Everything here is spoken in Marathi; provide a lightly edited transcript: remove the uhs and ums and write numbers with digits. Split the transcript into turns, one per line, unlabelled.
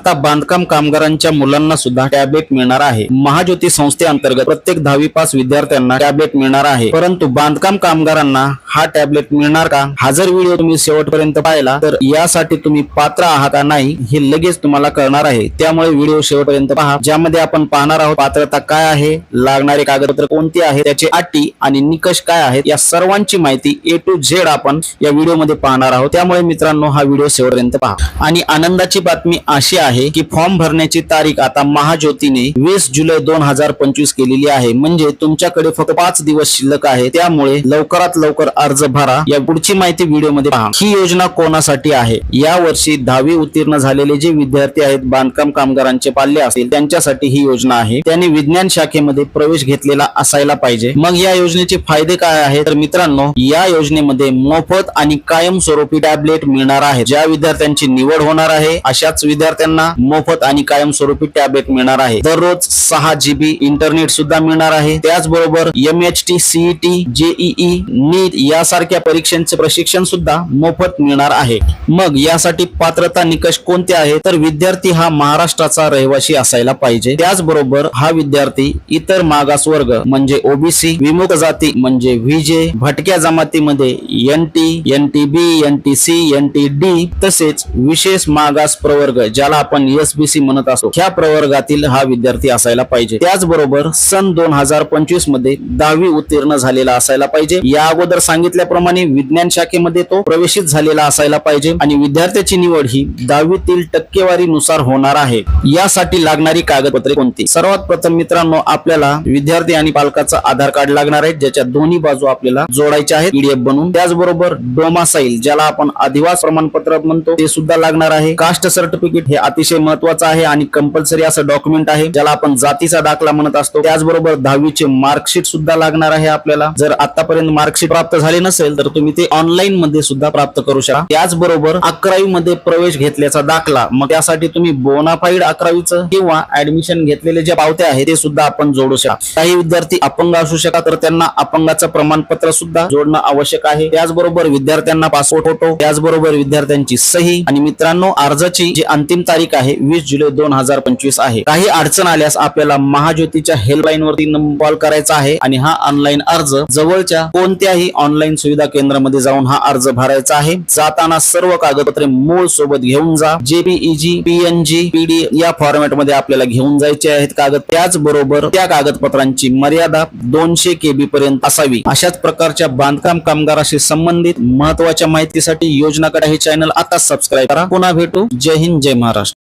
आता बांधकाम कामगारांच्या मुलांना सुद्धा टॅबलेट मिळणार आहे। महाज्योती संस्थेअंतर्गत प्रत्येक 10वी पास विद्यार्थ्यांना टॅबलेट मिळणार आहे। परंतु बांधकाम कामगारांना हा टॅबलेट मिळणार का? हा जर व्हिडिओ तुम्ही शेवटपर्यंत पाहिला तर यासाठी तुम्ही पात्र आहात का नाही हे लगेच तुम्हाला कळणार आहे। त्यामुळे व्हिडिओ शेवटपर्यंत पहा, ज्यामध्ये आपण पाहणार आहोत पात्रता काय आहे, लागणारे कागदपत्र कोणती आहे, त्याचे अटी आणि निकष काय आहेत, या सर्वांची माहिती A to Z आपण या व्हिडिओ मध्ये पाहणार आहोत। त्यामुळे मित्रांनो हा व्हिडिओ शेवटपर्यंत पहा। आणि आनंदाची बातमी अशी आहे की फॉर्म भरण्याची तारीख आता महाज्योतीने 20 जुलै 2025 केलेली आहे। म्हणजे तुमच्याकडे फक्त 5 दिवस शिल्लक आहे। त्यामुळे लवकरात लवकर अर्ज भरा। या पुढची माहिती व्हिडिओ मध्ये पहा। ही योजना कोणासाठी आहे? या वर्षी 10वी उत्तीर्ण झालेले जे विद्यार्थी आहेत, बांधकाम कामगारांचे पाल्य असतील त्यांच्यासाठी ही योजना आहे। त्यांनी विज्ञान शाखेमध्ये प्रवेश घेतलेला असायला पाहिजे। मग या योजनेचे फायदे काय आहेत? तर मित्रांनो, या योजनेमध्ये मोफत आणि कायमस्वरूपी टॅबलेट मिळणार आहे। ज्या विद्यार्थ्यांची निवड होणार आहे अशाच विद्यार्थ्यांना मोफत आणि कायमस्वरूपी टॅबलेट मिळणार आहे। दररोज 6 GB इंटरनेट सुद्धा मिळणार आहे। त्याचबरोबर MHT, CET, JEE, नीट यासारख्या परीक्षांचे प्रशिक्षण सुद्धा मोफत मिळणार आहे। मग यासाठी पात्रता निकष कोणते आहेत? तर विद्यार्थी हा महाराष्ट्राचा रहिवासी असायला पाहिजे। त्याचबरोबर हा विद्यार्थी इतर मागास वर्ग म्हणजे OBC, विमुक्त जाती म्हणजे VJ, भटक्या जमातीमध्ये NT, NTB, NTC, NTD तसेच विशेष मागास प्रवर्ग ज्याला आपण SBC म्हणत असतो, ह्या प्रवर्गातील हा विद्यार्थी असायला पाहिजे। त्याचबरोबर सन 2025 मध्ये 10वी उत्तीर्ण झालेला असायला पाहिजे। या अगोदर सांगितल्याप्रमाणे विज्ञान शाखेमध्ये तो प्रवेशित झालेला असायला पाहिजे आणि विद्यार्थ्याची निवड ही 10वीतील टक्केवारीनुसार होणार आहे। यासाठी लागणारी कागदपत्रे कोणती? सर्वात प्रथम मित्रांनो, आपल्याला विद्यार्थी आणि पालकाचा आधार कार्ड लागणार आहे, ज्याच्या दोन्ही बाजू आपल्याला जोडायच्या आहेत PDF बनवून। त्याचबरोबर डोमासाईल ज्याला आपण अधिवास प्रमाणपत्र म्हणतो ते सुद्धा लागणार आहे। कास्ट सर्टिफिकेट हे अतिशय महत्त्वाचं आहे आणि कंपल्सरी असं डॉक्युमेंट आहे ज्याला आपण जातीचा दाखला म्हणत असतो। त्याचबरोबर 10वीचे मार्कशीट सुद्धा लागणार आहे आपल्याला। जर आतापर्यंत मार्कशीट प्राप्त झाले नसेल तर तुम्ही ते ऑनलाईन मध्ये सुद्धा प्राप्त करू शकता। त्याचबरोबर 11वी मध्ये प्रवेश घेतल्याचा दाखला, मग त्यासाठी तुम्ही बोनाफाईड 11वीचं किंवा ऍडमिशन घेतलेले जे पावते आहेत ते सुद्धा आपण जोडू शकता। काही विद्यार्थी अपंग असू शकतात तर त्यांना अपंगाचं प्रमाणपत्र सुद्धा जोडणं आवश्यक आहे। त्याचबरोबर विद्यार्थ्यांना पासपोर्ट फोटो, त्याचबरोबर विद्यार्थ्यांची सही आणि मित्रांनो अर्जाची जी अंतिम तारीख आहे 20 जुलै 2025 आहे। काही अडचण आल्यास आपल्याला महाज्योतीच्या हेल्पलाईन वरती कॉल करायचा आहे आणि हा ऑनलाईन अर्ज जवळच्या कोणत्याही ऑनलाईन सुविधा केंद्रामध्ये जाऊन हा अर्ज भरायचा आहे। जाताना सर्व कागदपत्रे मूळ सोबत घेऊन जा। JPEG, PNG, PDF या फॉर्मॅट मध्ये आपल्याला घेऊन जायचे आहेत कागद। त्याचबरोबर त्या कागदपत्रांची मर्यादा 200 KB पर्यंत असावी। अशाच प्रकारच्या बांधकाम कामगाराशी संबंधित महत्त्वाच्या माहितीसाठी योजनाकडे हे चॅनल आता सबस्क्राईब करा। पुन्हा भेटू। जय हिंद, जय महाराष्ट्र।